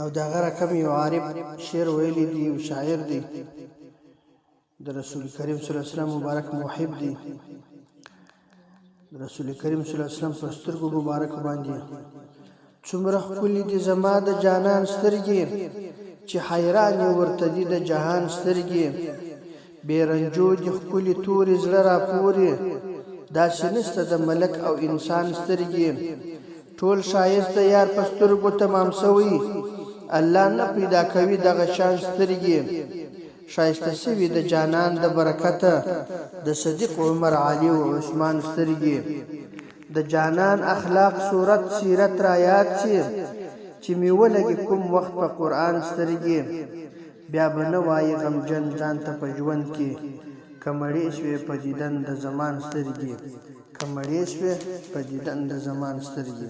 او د هغه رقم یو عارف شعر ویلی دی او شاعر دی د رسول کریم صلی الله علیه وسلم مبارک محب دی د رسول کریم صلی الله علیه وسلم په سترګو مبارک باندې څومره ښکلي دي زما د جانان سترګې چې حیران یې ورته دي د جهان سترګې بې رنجو دي ښکلي تورې زړه راپورې داسې نسته د ملک او انسان سترګې ټول ښایست د یار په سترګو تمام سوی الله نه پیدا کوي دغه شان سترګې ښایسته سوي د جانان د برکته د صدیق عمر علي او عثمان سترګې د جانان اخلاق صورت سیرت را یاد شي چې مې ولګي کوم وخت په قرآن سترګې بیا به نه وایي غمجن ځان ته په ژوند کې که مړې شوې په دیدن د زمان سترګې که مړې شوې په دیدن د زمان سترګې